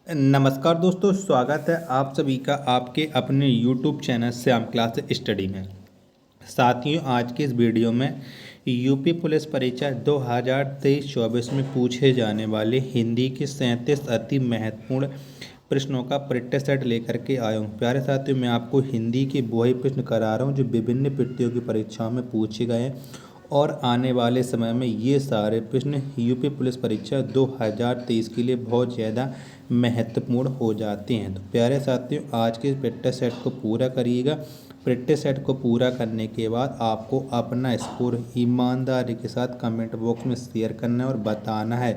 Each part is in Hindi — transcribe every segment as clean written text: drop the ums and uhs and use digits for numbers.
नमस्कार दोस्तों, स्वागत है आप सभी का आपके अपने YouTube channel Shyam class study में। साथियों, आज के इस वीडियो में यूपी पुलिस परीक्षा 2023-24 में पूछे जाने वाले हिंदी के 37 अति महत्वपूर्ण प्रश्नों का प्रैक्टिस सेट लेकर के आया हूँ। प्यारे साथियों, मैं आपको हिंदी के वही प्रश्न करा रहा हूँ जो विभिन्न प्रतियोगी परीक्षाओं में पूछे गए हैं और आने वाले समय में ये सारे प्रश्न यूपी पुलिस परीक्षा 2023 के लिए बहुत ज़्यादा महत्वपूर्ण हो जाते हैं। तो प्यारे साथियों, आज के प्रैक्टिस सेट को पूरा करिएगा। प्रैक्टिस सेट को पूरा करने के बाद आपको अपना स्कोर ईमानदारी के साथ कमेंट बॉक्स में शेयर करना है और बताना है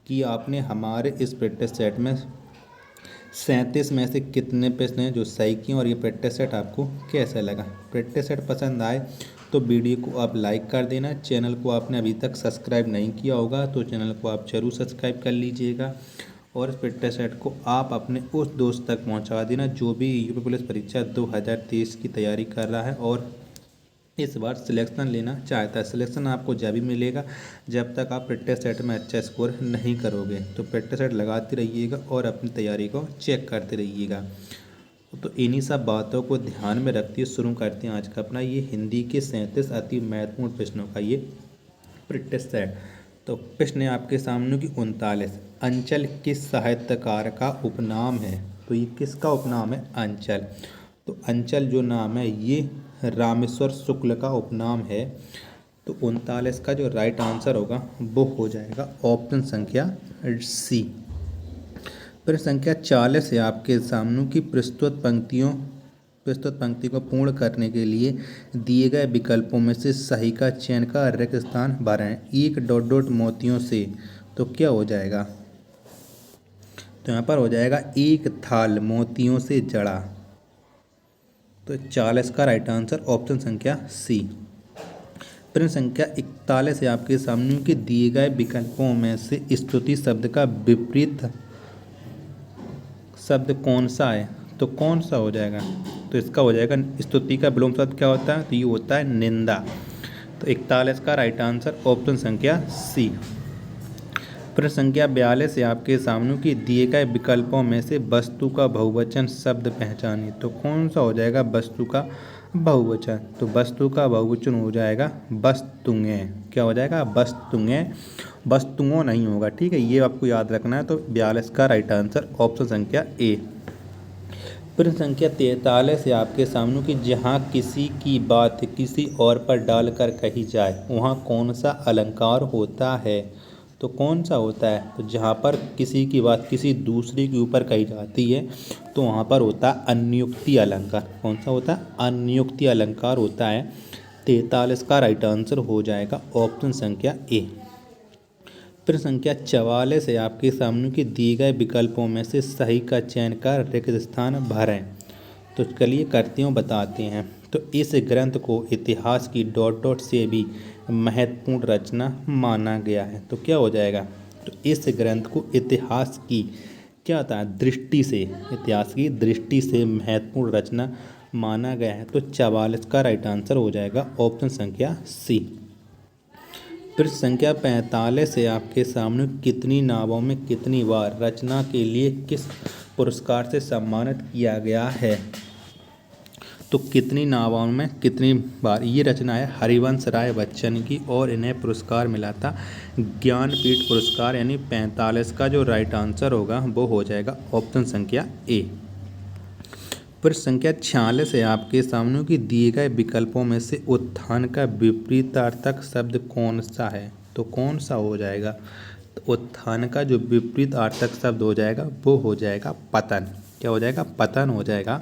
कि आपने हमारे इस प्रैक्टिस सेट में 37 में से कितने प्रश्न हैं जो सही किए और ये प्रैक्टिस सेट आपको कैसा लगा। प्रैक्टिस सेट पसंद आए तो वीडियो को आप लाइक कर देना। चैनल को आपने अभी तक सब्सक्राइब नहीं किया होगा तो चैनल को आप जरूर सब्सक्राइब कर लीजिएगा और इस प्रैक्टिस सेट को आप अपने उस दोस्त तक पहुंचा देना जो भी यूपी पुलिस परीक्षा 2023 की तैयारी कर रहा है और इस बार सिलेक्शन लेना चाहता है। सिलेक्शन आपको जब भी मिलेगा जब तक आप प्रैक्टिस सेट में अच्छा स्कोर नहीं करोगे। तो प्रैक्टिस सेट लगाते रहिएगा और अपनी तैयारी को चेक करते रहिएगा। तो इन्हीं सब बातों को ध्यान में रखते हुए शुरू करते हैं आज का अपना ये हिंदी के 37 अति महत्वपूर्ण प्रश्नों का ये प्रैक्टिस सेट। तो प्रश्न है आपके सामने की 39, अंचल किस साहित्यकार का उपनाम है। तो ये किसका उपनाम है? अंचल। तो अंचल जो नाम है ये रामेश्वर शुक्ल का उपनाम है। तो 39 का जो राइट आंसर होगा वो हो जाएगा ऑप्शन संख्या सी। प्रश्न संख्या 40 है आपके सामने की प्रस्तुत पंक्ति को पूर्ण करने के लिए दिए गए विकल्पों में से सही का चयन का रिक्त स्थान भरें। एक डॉट डॉट मोतियों से, तो क्या हो जाएगा? तो यहाँ पर हो जाएगा एक थाल मोतियों से जड़ा। तो 40 का राइट आंसर ऑप्शन संख्या सी। प्रश्न संख्या 41 है आपके सामने के दिए गए विकल्पों में से स्तुति शब्द का विपरीत शब्द कौन सा है। तो कौन सा हो जाएगा? तो इसका हो जाएगा स्तुति का विलोम शब्द क्या होता है? तो ये होता है निंदा। तो 41 का राइट आंसर ऑप्शन संख्या सी। प्रश्न संख्या 42 है आपके सामने की दिए गए विकल्पों में से वस्तु का बहुवचन शब्द पहचानिए। तो कौन सा हो जाएगा वस्तु का बहुवचन? तो वस्तु का बहुवचन हो जाएगा वस्तुएं। क्या हो जाएगा? वस्तुएं, वस्तुओं नहीं होगा। ठीक है, ये आपको याद रखना है। तो 42 का राइट आंसर ऑप्शन संख्या ए। प्रश्न संख्या 43 है आपके सामने की जहाँ किसी की बात किसी और पर डालकर कही जाए वहाँ कौन सा अलंकार होता है। तो कौन सा होता है? तो जहाँ पर किसी की बात किसी दूसरे के ऊपर कही जाती है तो वहाँ पर होता है अन्योक्ति अलंकार। कौन सा होता है? अन्योक्ति अलंकार होता है। 43 का राइट आंसर हो जाएगा ऑप्शन संख्या ए। प्रश्न संख्या 44 है आपके सामने के दिए गए विकल्पों में से सही का चयन कर रिक्त स्थान भरें। तो चलिए करते हैं, बताते हैं। तो इस ग्रंथ को इतिहास की डॉट डॉट से भी महत्वपूर्ण रचना माना गया है। तो क्या हो जाएगा? तो इस ग्रंथ को इतिहास की क्या होता है दृष्टि से, इतिहास की दृष्टि से महत्वपूर्ण रचना माना गया है। तो 44 का राइट आंसर हो जाएगा ऑप्शन संख्या सी। प्रश्न संख्या 45 है आपके सामने कितनी नावों में कितनी बार रचना के लिए किस पुरस्कार से सम्मानित किया गया है। तो कितनी नावों में कितनी बार ये रचना है हरिवंश राय बच्चन की और इन्हें पुरस्कार मिला था ज्ञानपीठ पुरस्कार। यानी 45 का जो राइट आंसर होगा वो हो जाएगा ऑप्शन संख्या ए। प्रश्न संख्या 46 है आपके सामने की दिए गए विकल्पों में से उत्थान का विपरीतार्थक शब्द कौन सा है। तो कौन सा हो जाएगा? तो उत्थान का जो विपरीतार्थक शब्द हो जाएगा वो हो जाएगा पतन। क्या हो जाएगा? पतन हो जाएगा।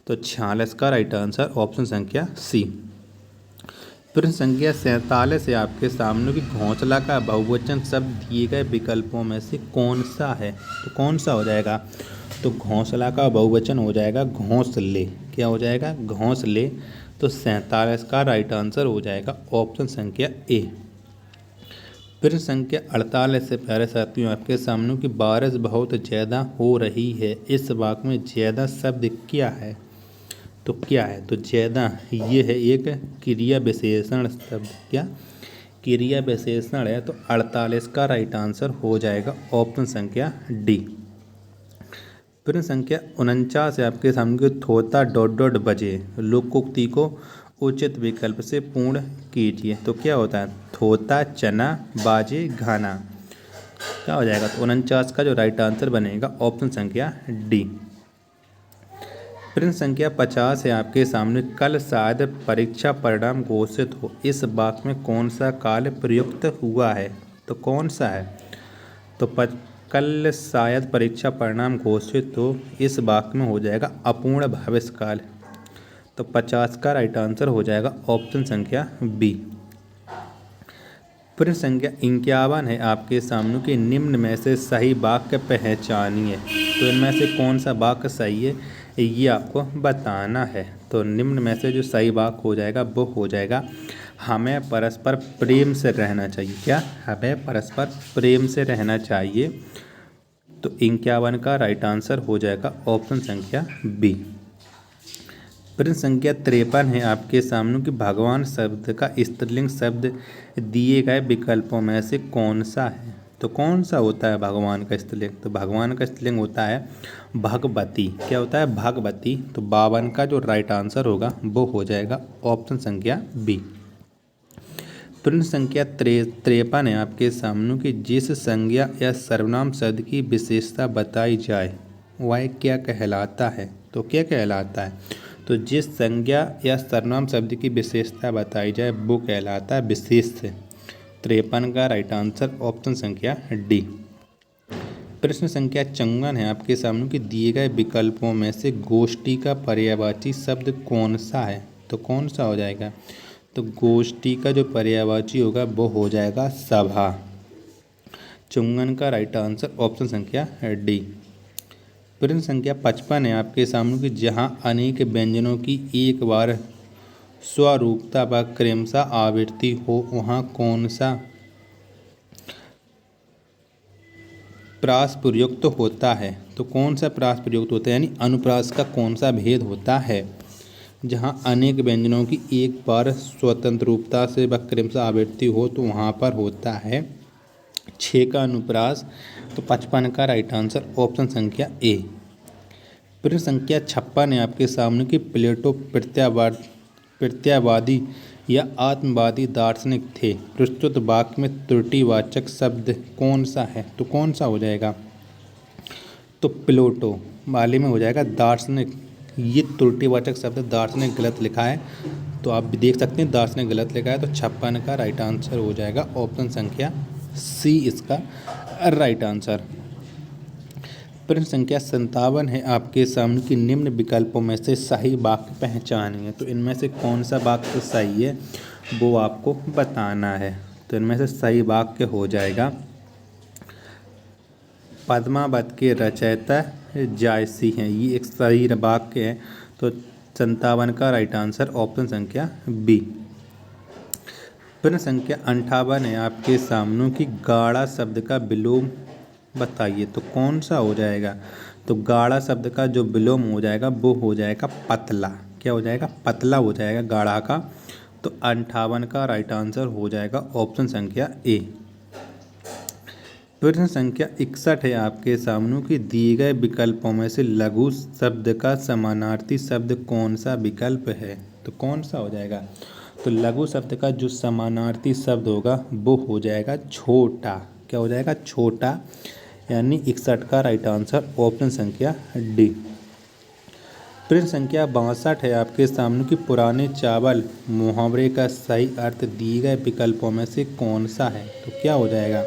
तो 46 का राइट आंसर ऑप्शन संख्या सी। प्रश्न संख्या 47 है आपके सामने की घोंसला का बहुवचन शब्द दिए गए विकल्पों में से कौन सा है। तो कौन सा हो जाएगा? तो घोंसला का बहुवचन हो जाएगा घोंसले। क्या हो जाएगा? घोंसले। तो 47 का राइट आंसर हो जाएगा ऑप्शन संख्या ए। प्रश्न संख्या 48 से प्यारे साथियों आपके सामने की बारिश बहुत ज़्यादा हो रही है इस वाक्य में ज़्यादा शब्द क्या है। तो क्या है? तो ज़्यादा ये है एक क्रिया विशेषण शब्द। क्या क्रिया विशेषण है? तो 48 का राइट आंसर हो जाएगा ऑप्शन संख्या डी। प्रश्न संख्या 49 है आपके सामने, थोता डॉट डॉट बजे, लोकोक्ति को उचित विकल्प से पूर्ण कीजिए। तो क्या होता है, थोता चना बाजे घाना, क्या हो जाएगा। तो 49 का जो राइट आंसर बनेगा ऑप्शन संख्या डी। प्रश्न संख्या 50 है आपके सामने, कल शायद परीक्षा परिणाम घोषित हो, इस वाक्य में कौन सा काल प्रयुक्त हुआ है। तो कौन सा है, तो कल शायद परीक्षा परिणाम घोषित हो, इस वाक्य में हो जाएगा अपूर्ण भविष्यकाल। तो 50 का राइट आंसर हो जाएगा ऑप्शन संख्या बी। प्रश्न संख्या 51 है आपके सामने, कि निम्न में से सही वाक्य पहचानिए। तो इनमें से कौन सा वाक्य सही है ये आपको बताना है। तो निम्न में से जो सही वाक्य हो जाएगा वो हो जाएगा, हमें परस्पर प्रेम से रहना चाहिए। क्या, हमें परस्पर प्रेम से रहना चाहिए। तो 51 का राइट आंसर हो जाएगा ऑप्शन संख्या बी। प्रश्न संख्या 53 है आपके सामने, कि भगवान शब्द का स्त्रीलिंग शब्द दिए गए विकल्पों में से कौन सा है। तो कौन सा होता है भगवान का स्त्रीलिंग, तो भगवान का स्त्रीलिंग होता है भगवती। क्या होता है, भगवती। तो 52 का जो राइट आंसर होगा वो हो जाएगा ऑप्शन संख्या बी। प्रश्न संख्या 53 है आपके सामने, कि जिस संज्ञा या सर्वनाम शब्द की विशेषता बताई जाए वह क्या कहलाता है। तो क्या कहलाता है, तो जिस संज्ञा या सर्वनाम शब्द की विशेषता बताई जाए वो कहलाता है विशेष्य। 53 का राइट आंसर ऑप्शन संख्या डी। प्रश्न संख्या 54 है आपके सामने, कि दिए गए विकल्पों में से गोष्ठी का पर्यायवाची शब्द कौन सा है। तो कौन सा हो जाएगा, तो गोष्ठी का जो पर्यायवाची होगा वो हो जाएगा सभा। 54 का राइट आंसर ऑप्शन संख्या डी। प्रश्न संख्या 55 है आपके सामने, कि जहाँ अनेक व्यंजनों की एक बार स्वरूपता व क्रमशः आवृत्ति हो वहाँ कौन सा प्रास प्रयुक्त होता है। तो कौन सा प्रास प्रयुक्त होता है, यानी अनुप्रास का कौन सा भेद होता है। जहाँ अनेक व्यंजनों की एक बार स्वतंत्र रूपता से व क्रमशः आवृत्ति हो तो वहाँ पर होता है 6 का अनुप्रास। तो 55 का राइट आंसर ऑप्शन संख्या ए। प्रश्न संख्या 56 है आपके सामने, कि प्लेटो प्रत्ययवादी या आत्मवादी दार्शनिक थे, प्रस्तुत वाक्य में त्रुटिवाचक शब्द कौन सा है। तो कौन सा हो जाएगा, तो प्लेटो वाले में हो जाएगा दार्शनिक। ये त्रुटिवाचक शब्द दार्शनिक गलत लिखा है, तो आप भी देख सकते हैं दार्शनिक गलत लिखा है। तो 56 का राइट आंसर हो जाएगा ऑप्शन संख्या सी, इसका राइट आंसर। प्रश्न संख्या 57 है आपके सामने, कि निम्न विकल्पों में से सही वाक्य पहचानिए। तो इनमें से कौन सा वाक्य सही है वो आपको बताना है। तो इनमें से सही वाक्य हो जाएगा, पद्मावत के रचयिता जायसी हैं, ये एक सही वाक्य है। तो 57 का राइट आंसर ऑप्शन संख्या बी। प्रश्न संख्या 58 है आपके सामने, कि गाढ़ा शब्द का विलोम बताइए। तो कौन सा हो जाएगा, तो गाढ़ा शब्द का जो विलोम हो जाएगा वो हो जाएगा पतला। क्या हो जाएगा, पतला हो जाएगा गाढ़ा का। तो 58 का राइट आंसर हो जाएगा ऑप्शन संख्या ए। प्रश्न संख्या 61 है आपके सामने, कि दिए गए विकल्पों में से लघु शब्द का समानार्थी शब्द कौन सा विकल्प है। तो कौन सा हो जाएगा, तो लघु शब्द का जो समानार्थी शब्द होगा वो हो जाएगा छोटा। क्या हो जाएगा, छोटा, यानी 61 का राइट आंसर ऑप्शन संख्या डी। प्रश्न संख्या 62 है आपके सामने, कि पुराने चावल मुहावरे का सही अर्थ दिए गए विकल्पों में से कौन सा है। तो क्या हो जाएगा,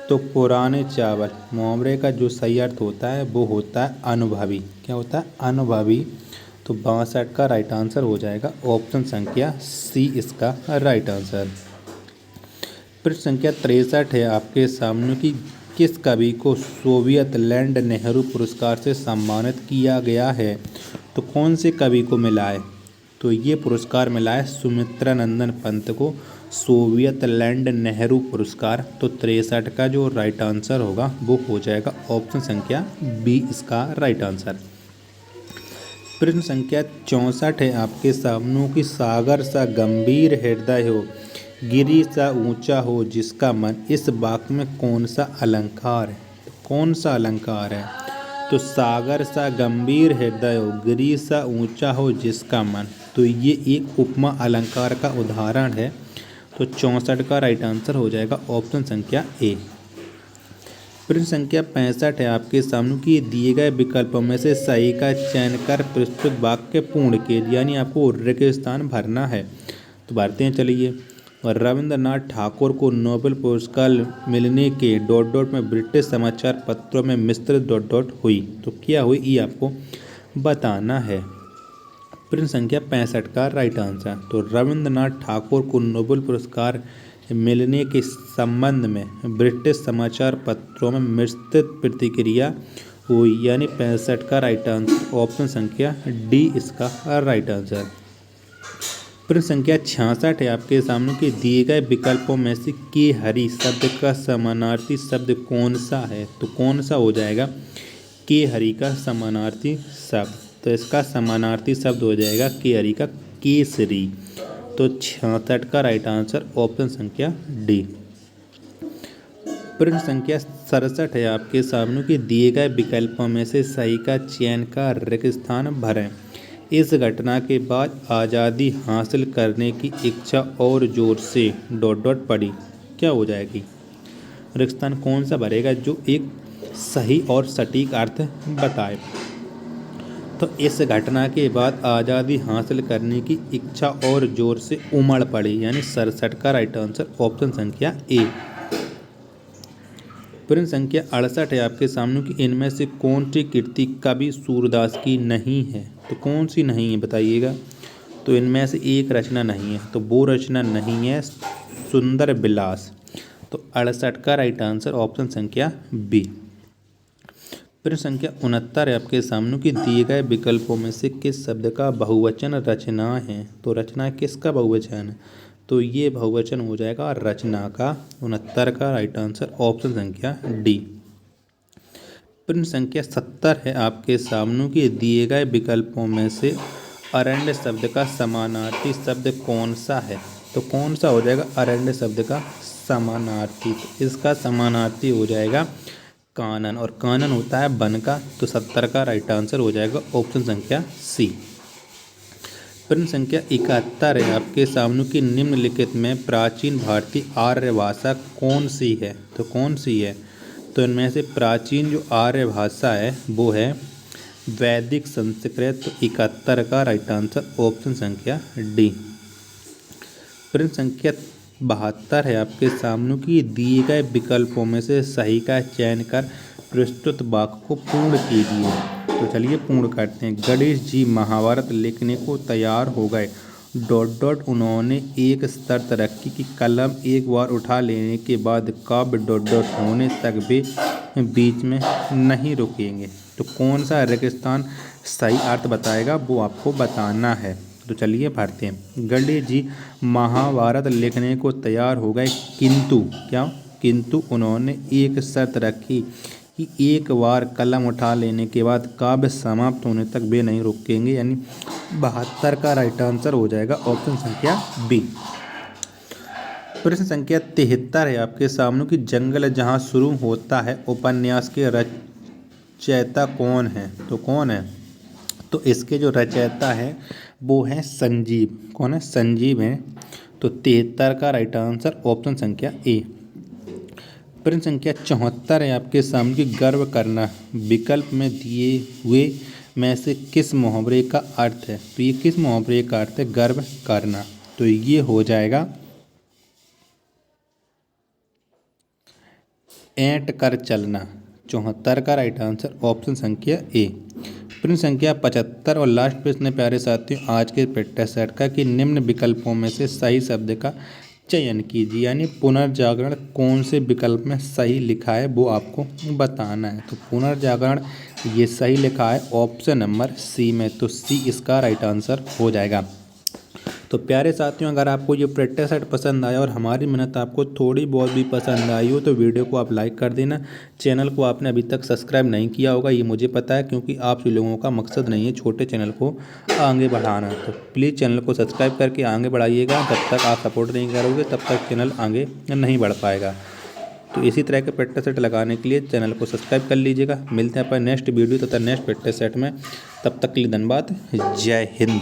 तो पुराने चावल मुहावरे का जो सही अर्थ होता है वो होता है अनुभवी। क्या होता है, अनुभवी। तो 62 का राइट आंसर हो जाएगा ऑप्शन संख्या सी, इसका राइट आंसर। प्रश्न संख्या 63 है आपके सामने, कि किस कवि को सोवियत लैंड नेहरू पुरस्कार से सम्मानित किया गया है। तो कौन से कवि को मिला है, तो ये पुरस्कार मिला है सुमित्रानंदन पंत को, सोवियत लैंड नेहरू पुरस्कार। तो 63 का जो राइट आंसर होगा वो हो जाएगा ऑप्शन संख्या बी, इसका राइट आंसर। प्रश्न संख्या 64 है आपके सामने, कि सागर सा गंभीर हृदय हो, गिरी सा ऊंचा हो जिसका मन, इस वाक्य में कौन सा अलंकार है। तो कौन सा अलंकार है, तो सागर सा गंभीर हृदय हो, गिरी सा ऊंचा हो जिसका मन। तो ये एक उपमा अलंकार का उदाहरण है। तो 64 का राइट आंसर हो जाएगा ऑप्शन संख्या ए। प्रश्न संख्या 65 है आपके सामने कि दिए गए विकल्पों में से सही का चयन कर प्रस्तुत वाक्य पूर्ण कीजिए, यानी आपको रिक्त स्थान भरना है। तो भरते हैं चलिए। और रविंद्रनाथ ठाकुर को नोबेल पुरस्कार मिलने के डॉट डॉट में ब्रिटिश समाचार पत्रों में मिश्रित डॉट डॉट हुई। तो क्या हुई ये आपको बताना है। प्रश्न संख्या 65 का राइट आंसर। तो रविंद्रनाथ ठाकुर को नोबेल पुरस्कार मिलने के संबंध में ब्रिटिश समाचार पत्रों में मिश्रित प्रतिक्रिया हुई, यानी 65 का राइट आंसर ऑप्शन संख्या डी इसका राइट आंसर। प्रश्न संख्या 66 है आपके सामने कि दिए गए विकल्पों में से के हरि शब्द का समानार्थी शब्द कौन सा है। तो कौन सा हो जाएगा के हरि का समानार्थी शब्द। तो इसका समानार्थी शब्द हो जाएगा के हरि का केसरी। तो 66 का राइट आंसर ऑप्शन संख्या डी। प्रश्न संख्या 67 है आपके सामने कि दिए गए विकल्पों में से सही का चयन का रिक्त स्थान भरें। इस घटना के बाद आज़ादी हासिल करने की इच्छा और जोर से डॉट डॉट पड़ी। क्या हो जाएगी रिक्त स्थान कौन सा भरेगा जो एक सही और सटीक अर्थ बताए। तो इस घटना के बाद आज़ादी हासिल करने की इच्छा और जोर से उमड़ पड़ी, यानी 67 का राइट आंसर ऑप्शन संख्या ए। प्रश्न संख्या 68 है आपके सामने कि इनमें से कौन सी कृति कवि सूरदास की नहीं है। तो कौन सी नहीं है बताइएगा। तो इनमें से एक रचना नहीं है, तो वो रचना नहीं है सुंदर विलास। तो 68 का राइट आंसर ऑप्शन संख्या बी। प्रश्न संख्या 69 है आपके सामने कि दिए गए विकल्पों में से किस शब्द का बहुवचन रचना है। तो रचना किसका बहुवचन है। तो ये बहुवचन हो जाएगा रचना का। 69 का राइट आंसर ऑप्शन संख्या डी। प्रश्न संख्या 70 है आपके सामने कि दिए गए विकल्पों में से अरण्य शब्द का समानार्थी शब्द कौन सा है। तो कौन सा हो जाएगा अरण्य शब्द का समानार्थी। तो इसका समानार्थी हो जाएगा कानन, और कानन होता है वन का। तो 70 का राइट आंसर हो जाएगा ऑप्शन संख्या सी। प्रश्न संख्या 71 है आपके सामने की निम्नलिखित में प्राचीन भारतीय आर्य भाषा कौन सी है। तो कौन सी है। तो इनमें से प्राचीन जो आर्य भाषा है वो है वैदिक संस्कृत। तो 71 का राइट आंसर ऑप्शन संख्या डी। प्रश्न संख्या 72 है आपके सामने की दिए गए विकल्पों में से सही का चयन कर प्रस्तुत वाक्य को पूर्ण कीजिए। तो चलिए पूर्ण करते हैं। गणेश जी महाभारत लिखने को तैयार हो गए डॉट डॉट उन्होंने एक शर्त रखी कि कलम एक बार उठा लेने के बाद काव्य डॉट डॉट होने तक वे बीच में नहीं रुकेंगे। तो कौन सा रिक्त स्थान सही अर्थ बताएगा वो आपको बताना है। तो चलिए भरते हैं। गणेश जी महाभारत लिखने को तैयार हो गए किंतु उन्होंने एक शर्त रखी कि एक बार कलम उठा लेने के बाद काव्य समाप्त होने तक वे नहीं रुकेंगे, यानी 72 का राइट आंसर हो जाएगा ऑप्शन संख्या बी। प्रश्न संख्या 73 है आपके सामने कि जंगल जहाँ शुरू होता है उपन्यास के रचयिता कौन है। तो कौन है। तो इसके जो रचयिता है वो है संजीव। कौन है संजीव है। तो 73 का राइट आंसर ऑप्शन संख्या ए। प्रश्न संख्या 74 है आपके सामने कि गर्व करना विकल्प में दिए हुए में से किस मुहावरे का अर्थ है। तो ये किस मुहावरे का अर्थ है गर्व करना। तो ये हो जाएगा ऐंठ कर चलना। 74 का राइट आंसर ऑप्शन संख्या ए। प्रश्न संख्या 75 और लास्ट प्रश्न प्यारे साथियों आज के प्रैक्टिस सेट का कि निम्न विकल्पों में से सही शब्द का चयन कीजिए, यानी पुनर्जागरण कौन से विकल्प में सही लिखा है वो आपको बताना है। तो पुनर्जागरण ये सही लिखा है ऑप्शन नंबर सी में। तो सी इसका राइट आंसर हो जाएगा। तो प्यारे साथियों अगर आपको ये प्रैक्टिस सेट पसंद आया और हमारी मेहनत आपको थोड़ी बहुत भी पसंद आई हो तो वीडियो को आप लाइक कर देना। चैनल को आपने अभी तक सब्सक्राइब नहीं किया होगा ये मुझे पता है, क्योंकि आप लोगों का मकसद नहीं है छोटे चैनल को आगे बढ़ाना। तो प्लीज़ चैनल को सब्सक्राइब करके आगे बढ़ाइएगा। जब तक आप सपोर्ट नहीं करोगे तब तक चैनल आगे नहीं बढ़ पाएगा। तो इसी तरह के प्रैक्टिस सेट लगाने के लिए चैनल को सब्सक्राइब कर लीजिएगा। मिलते हैं अपन नेक्स्ट वीडियो तथा नेक्स्ट प्रैक्टिस सेट में। तब तक के लिए धन्यवाद। जय हिंद।